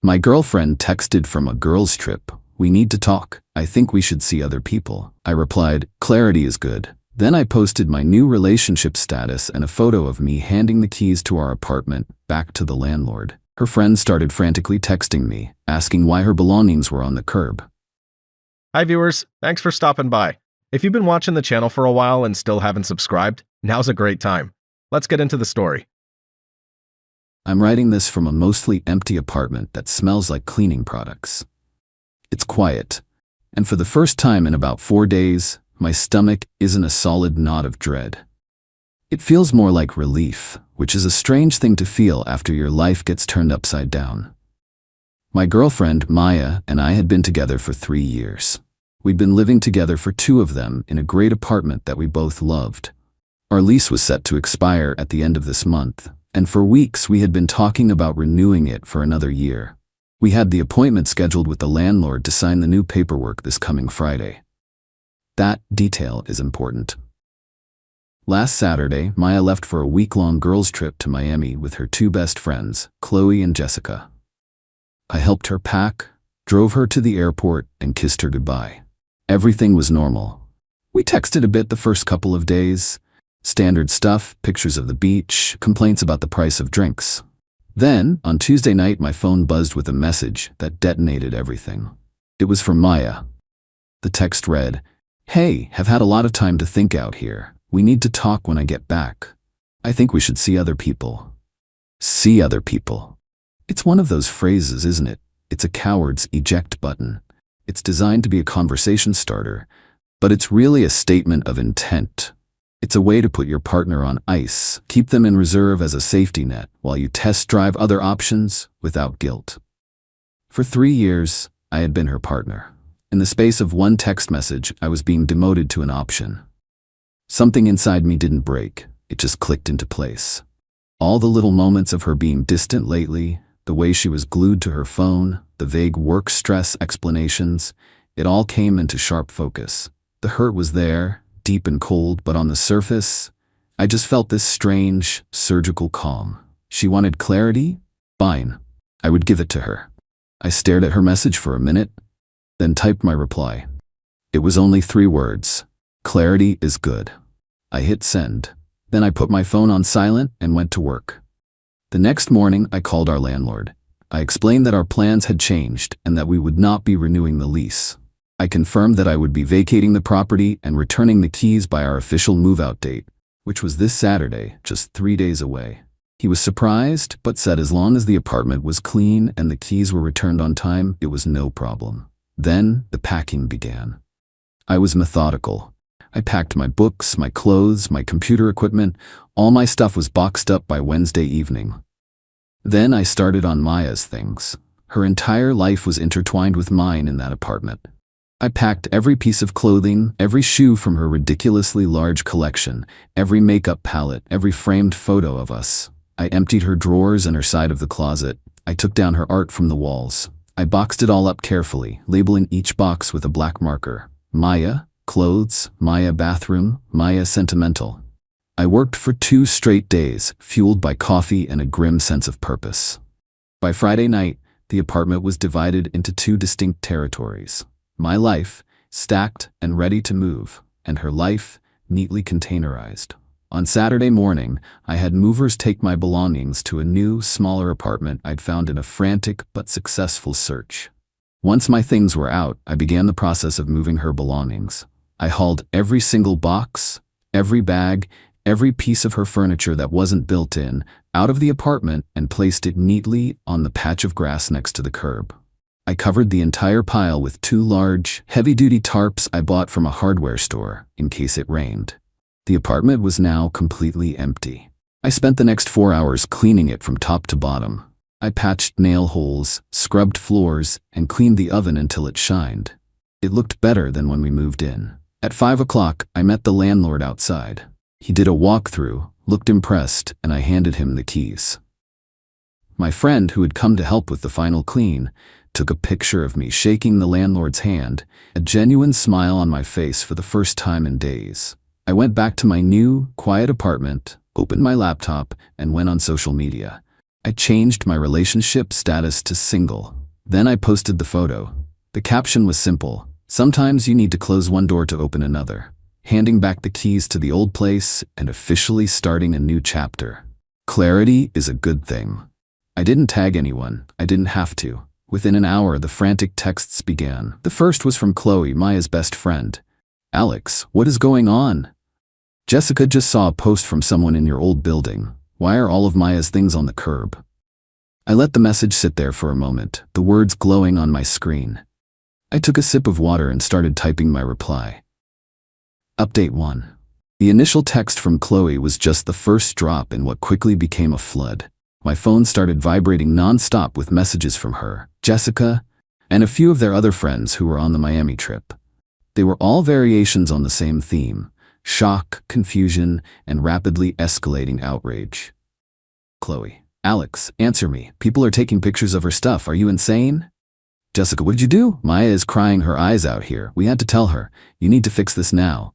My girlfriend texted from a girls' trip. We need to talk. I think we should see other people. I replied, clarity is good. Then I posted my new relationship status and a photo of me handing the keys to our apartment back to the landlord. Her friend started frantically texting me, asking why her belongings were on the curb. Hi viewers, thanks for stopping by. If you've been watching the channel for a while and still haven't subscribed, now's a great time. Let's get into the story. I'm writing this from a mostly empty apartment that smells like cleaning products. It's quiet, and for the first time in about 4 days, my stomach isn't a solid knot of dread. It feels more like relief, which is a strange thing to feel after your life gets turned upside down. My girlfriend, Maya, and I had been together for 3 years. We'd been living together for 2 of them in a great apartment that we both loved. Our lease was set to expire at the end of this month, and for weeks we had been talking about renewing it for another year. We had the appointment scheduled with the landlord to sign the new paperwork this coming Friday. That detail is important. Last Saturday, Maya left for a week-long girls' trip to Miami with her 2 best friends, Chloe and Jessica. I helped her pack, drove her to the airport, and kissed her goodbye. Everything was normal. We texted a bit the first couple of days. Standard stuff, pictures of the beach, complaints about the price of drinks. Then, on Tuesday night, my phone buzzed with a message that detonated everything. It was from Maya. The text read, "Hey, have had a lot of time to think out here. We need to talk when I get back. I think we should see other people." See other people. It's one of those phrases, isn't it? It's a coward's eject button. It's designed to be a conversation starter, but it's really a statement of intent. It's a way to put your partner on ice, keep them in reserve as a safety net while you test drive other options without guilt. For 3 years, I had been her partner. In the space of one text message, I was being demoted to an option. Something inside me didn't break, it just clicked into place. All the little moments of her being distant lately, the way she was glued to her phone, the vague work stress explanations, it all came into sharp focus. The hurt was there, deep and cold, but on the surface, I just felt this strange, surgical calm. She wanted clarity? Fine. I would give it to her. I stared at her message for a minute, then typed my reply. It was only 3 words. Clarity is good. I hit send. Then I put my phone on silent and went to work. The next morning, I called our landlord. I explained that our plans had changed and that we would not be renewing the lease. I confirmed that I would be vacating the property and returning the keys by our official move-out date, which was this Saturday, just 3 days away. He was surprised, but said as long as the apartment was clean and the keys were returned on time, it was no problem. Then, the packing began. I was methodical. I packed my books, my clothes, my computer equipment. All my stuff was boxed up by Wednesday evening. Then I started on Maya's things. Her entire life was intertwined with mine in that apartment. I packed every piece of clothing, every shoe from her ridiculously large collection, every makeup palette, every framed photo of us. I emptied her drawers and her side of the closet. I took down her art from the walls. I boxed it all up carefully, labeling each box with a black marker. Maya, clothes, Maya bathroom, Maya sentimental. I worked for 2 straight days, fueled by coffee and a grim sense of purpose. By Friday night, the apartment was divided into 2 distinct territories. My life, stacked and ready to move, and her life, neatly containerized. On Saturday morning, I had movers take my belongings to a new, smaller apartment I'd found in a frantic but successful search. Once my things were out, I began the process of moving her belongings. I hauled every single box, every bag, every piece of her furniture that wasn't built in, out of the apartment and placed it neatly on the patch of grass next to the curb. I covered the entire pile with 2 large, heavy-duty tarps I bought from a hardware store in case it rained. The apartment was now completely empty. I spent the next 4 hours cleaning it from top to bottom. I patched nail holes, scrubbed floors, and cleaned the oven until it shined. It looked better than when we moved in. At 5 o'clock, I met the landlord outside. He did a walkthrough, looked impressed, and I handed him the keys. My friend, who had come to help with the final clean, took a picture of me shaking the landlord's hand, a genuine smile on my face for the first time in days. I went back to my new, quiet apartment, opened my laptop, and went on social media. I changed my relationship status to single. Then I posted the photo. The caption was simple. Sometimes you need to close one door to open another. Handing back the keys to the old place and officially starting a new chapter. Clarity is a good thing. I didn't tag anyone. I didn't have to. Within an hour, the frantic texts began. The first was from Chloe, Maya's best friend. "Alex, what is going on? Jessica just saw a post from someone in your old building. Why are all of Maya's things on the curb?" I let the message sit there for a moment, the words glowing on my screen. I took a sip of water and started typing my reply. Update 1. The initial text from Chloe was just the first drop in what quickly became a flood. My phone started vibrating non-stop with messages from her, Jessica, and a few of their other friends who were on the Miami trip. They were all variations on the same theme: shock, confusion, and rapidly escalating outrage. Chloe: "Alex, answer me. People are taking pictures of her stuff. Are you insane?" Jessica: "What did you do? Maya is crying her eyes out here. We had to tell her. You need to fix this now."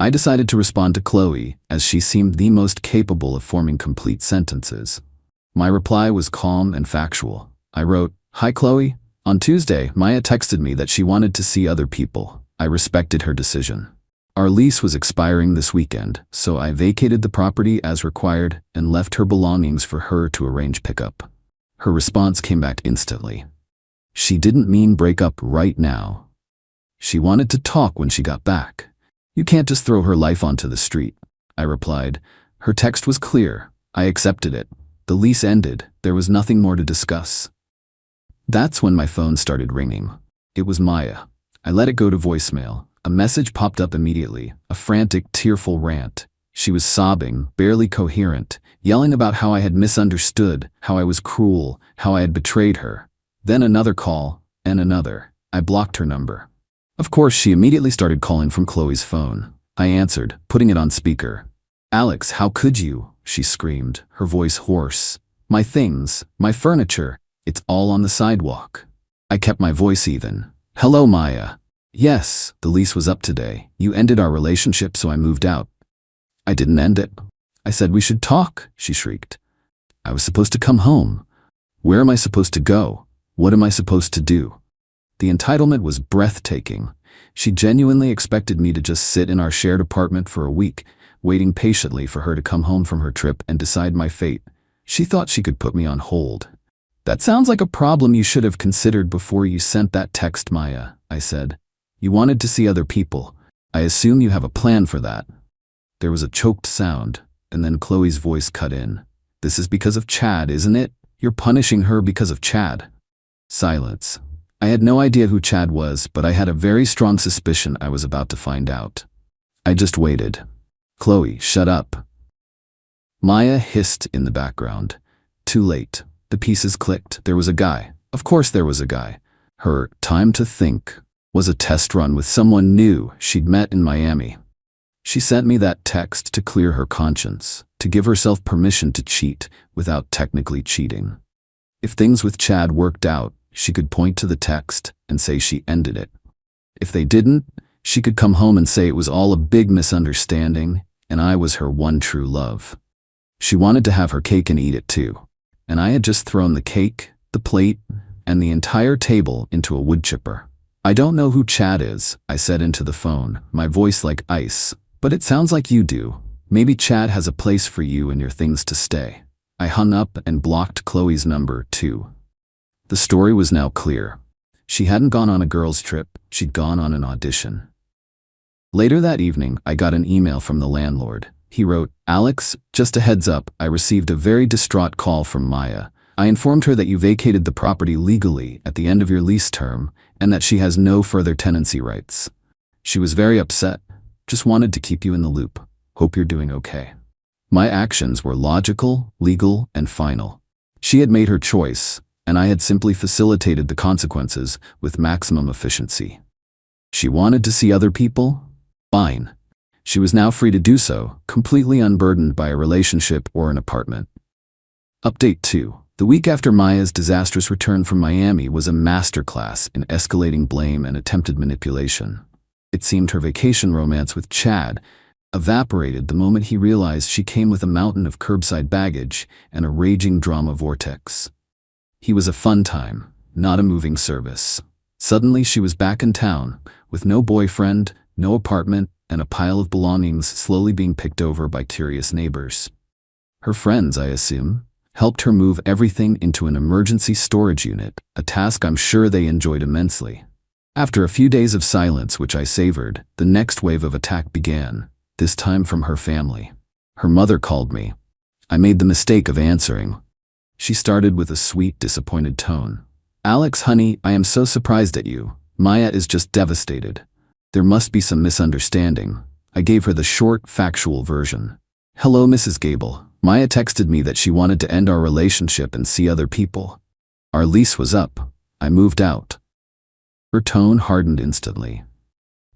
I decided to respond to Chloe, as she seemed the most capable of forming complete sentences. My reply was calm and factual. I wrote, "Hi Chloe. On Tuesday, Maya texted me that she wanted to see other people. I respected her decision. Our lease was expiring this weekend, so I vacated the property as required and left her belongings for her to arrange pickup." Her response came back instantly. She didn't mean break up right now. She wanted to talk when she got back. "You can't just throw her life onto the street," I replied. Her text was clear. I accepted it. The lease ended. There was nothing more to discuss. That's when my phone started ringing. It was Maya. I let it go to voicemail. A message popped up immediately, a frantic, tearful rant. She was sobbing, barely coherent, yelling about how I had misunderstood, how I was cruel, how I had betrayed her. Then another call, and another. I blocked her number. Of course, she immediately started calling from Chloe's phone. I answered, putting it on speaker. "Alex, how could you?" she screamed, her voice hoarse. "My things, my furniture, it's all on the sidewalk." I kept my voice even. "Hello, Maya. Yes, the lease was up today. You ended our relationship, so I moved out." "I didn't end it. I said we should talk," she shrieked. "I was supposed to come home. Where am I supposed to go? What am I supposed to do?" The entitlement was breathtaking. She genuinely expected me to just sit in our shared apartment for a week, waiting patiently for her to come home from her trip and decide my fate. She thought she could put me on hold. "That sounds like a problem you should have considered before you sent that text, Maya," I said. "You wanted to see other people. I assume you have a plan for that." There was a choked sound, and then Chloe's voice cut in. "This is because of Chad, isn't it? You're punishing her because of Chad." Silence. I had no idea who Chad was, but I had a very strong suspicion I was about to find out. I just waited. "Chloe, shut up." Maya hissed in the background. Too late. The pieces clicked. There was a guy. Of course there was a guy. Her time to think was a test run with someone new she'd met in Miami. She sent me that text to clear her conscience, to give herself permission to cheat without technically cheating. If things with Chad worked out, she could point to the text and say she ended it. If they didn't, she could come home and say it was all a big misunderstanding and I was her one true love. She wanted to have her cake and eat it too, and I had just thrown the cake, the plate, and the entire table into a wood chipper. "I don't know who Chad is," I said into the phone, my voice like ice, "but it sounds like you do. Maybe Chad has a place for you and your things to stay." I hung up and blocked Chloe's number too. The story was now clear. She hadn't gone on a girls' trip, she'd gone on an audition. Later that evening, I got an email from the landlord. He wrote, "Alex, just a heads up, I received a very distraught call from Maya. I informed her that you vacated the property legally at the end of your lease term and that she has no further tenancy rights. She was very upset, just wanted to keep you in the loop. Hope you're doing okay." My actions were logical, legal, and final. She had made her choice, and I had simply facilitated the consequences with maximum efficiency. She wanted to see other people? Fine. She was now free to do so, completely unburdened by a relationship or an apartment. Update 2. The week after Maya's disastrous return from Miami was a masterclass in escalating blame and attempted manipulation. It seemed her vacation romance with Chad evaporated the moment he realized she came with a mountain of curbside baggage and a raging drama vortex. He was a fun time, not a moving service. Suddenly she was back in town, with no boyfriend, no apartment, and a pile of belongings slowly being picked over by curious neighbors. Her friends, I assume, helped her move everything into an emergency storage unit, a task I'm sure they enjoyed immensely. After a few days of silence, which I savored, the next wave of attack began, this time from her family. Her mother called me. I made the mistake of answering. She started with a sweet, disappointed tone. "Alex, honey, I am so surprised at you. Maya is just devastated. There must be some misunderstanding." I gave her the short, factual version. "Hello, Mrs. Gable. Maya texted me that she wanted to end our relationship and see other people. Our lease was up. I moved out." Her tone hardened instantly.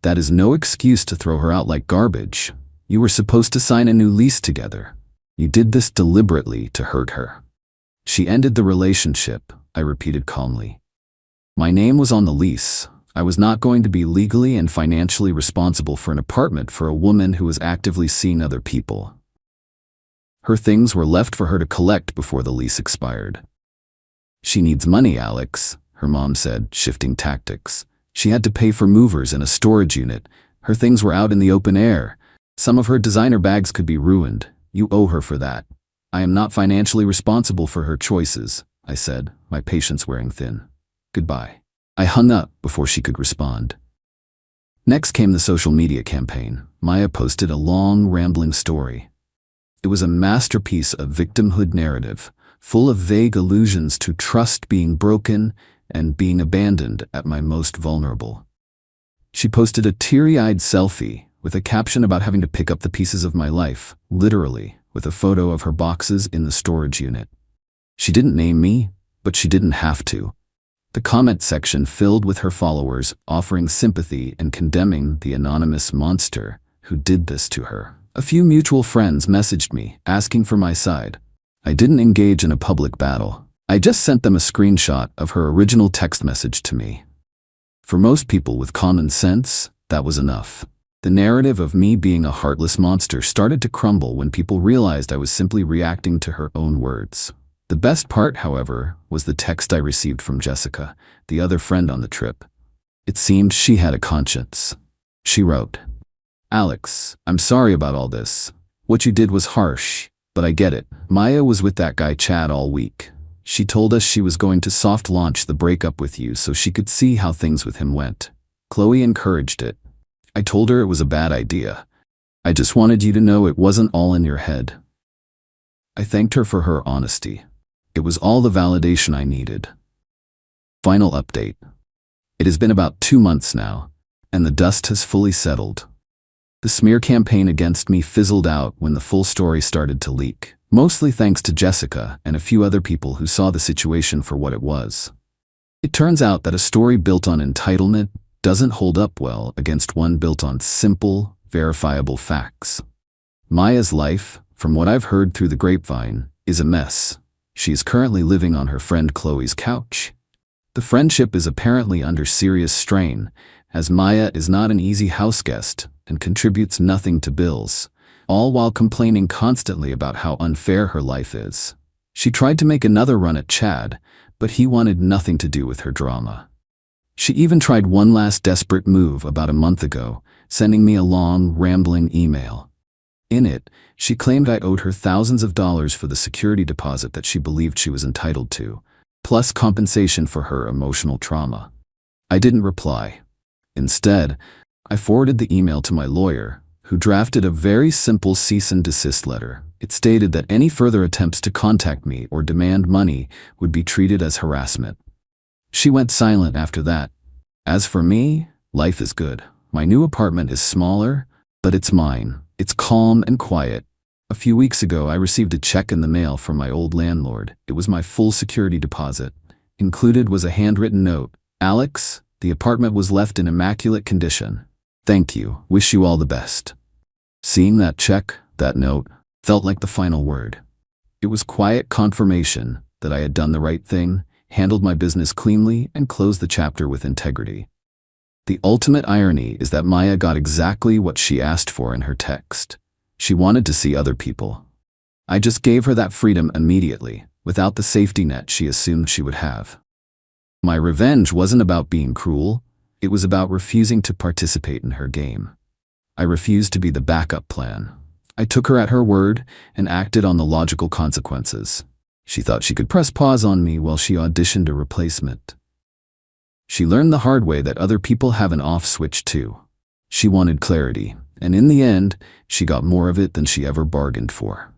"That is no excuse to throw her out like garbage. You were supposed to sign a new lease together. You did this deliberately to hurt her." "She ended the relationship," I repeated calmly. "My name was on the lease. I was not going to be legally and financially responsible for an apartment for a woman who was actively seeing other people. Her things were left for her to collect before the lease expired." "She needs money, Alex," her mom said, shifting tactics. "She had to pay for movers and a storage unit. Her things were out in the open air. Some of her designer bags could be ruined. You owe her for that. I am not financially responsible for her choices," I said, my patience wearing thin. "Goodbye." I hung up before she could respond. Next came the social media campaign. Maya posted a long, rambling story. It was a masterpiece of victimhood narrative, full of vague allusions to trust being broken and being abandoned at my most vulnerable. She posted a teary-eyed selfie with a caption about having to pick up the pieces of my life, literally, with a photo of her boxes in the storage unit. She didn't name me, but she didn't have to. The comment section filled with her followers offering sympathy and condemning the anonymous monster who did this to her. A few mutual friends messaged me, asking for my side. I didn't engage in a public battle. I just sent them a screenshot of her original text message to me. For most people with common sense, that was enough. The narrative of me being a heartless monster started to crumble when people realized I was simply reacting to her own words. The best part, however, was the text I received from Jessica, the other friend on the trip. It seemed she had a conscience. She wrote, "Alex, I'm sorry about all this. What you did was harsh, but I get it. Maya was with that guy Chad all week. She told us she was going to soft launch the breakup with you so she could see how things with him went. Chloe encouraged it. I told her it was a bad idea. I just wanted you to know it wasn't all in your head." I thanked her for her honesty. It was all the validation I needed. Final update. It has been about 2 months now, and the dust has fully settled. The smear campaign against me fizzled out when the full story started to leak, mostly thanks to Jessica and a few other people who saw the situation for what it was. It turns out that a story built on entitlement doesn't hold up well against one built on simple, verifiable facts. Maya's life, from what I've heard through the grapevine, is a mess. She is currently living on her friend Chloe's couch. The friendship is apparently under serious strain, as Maya is not an easy houseguest and contributes nothing to bills, all while complaining constantly about how unfair her life is. She tried to make another run at Chad, but he wanted nothing to do with her drama. She even tried one last desperate move about a month ago, sending me a long, rambling email. In it, she claimed I owed her thousands of dollars for the security deposit that she believed she was entitled to, plus compensation for her emotional trauma. I didn't reply. Instead, I forwarded the email to my lawyer, who drafted a very simple cease and desist letter. It stated that any further attempts to contact me or demand money would be treated as harassment. She went silent after that. As for me, life is good. My new apartment is smaller, but it's mine. It's calm and quiet. A few weeks ago, I received a check in the mail from my old landlord. It was my full security deposit. Included was a handwritten note. "Alex, the apartment was left in immaculate condition. Thank you. Wish you all the best." Seeing that check, that note, felt like the final word. It was quiet confirmation that I had done the right thing, handled my business cleanly, and closed the chapter with integrity. The ultimate irony is that Maya got exactly what she asked for in her text. She wanted to see other people. I just gave her that freedom immediately, without the safety net she assumed she would have. My revenge wasn't about being cruel, it was about refusing to participate in her game. I refused to be the backup plan. I took her at her word and acted on the logical consequences. She thought she could press pause on me while she auditioned a replacement. She learned the hard way that other people have an off switch too. She wanted clarity, and in the end, she got more of it than she ever bargained for.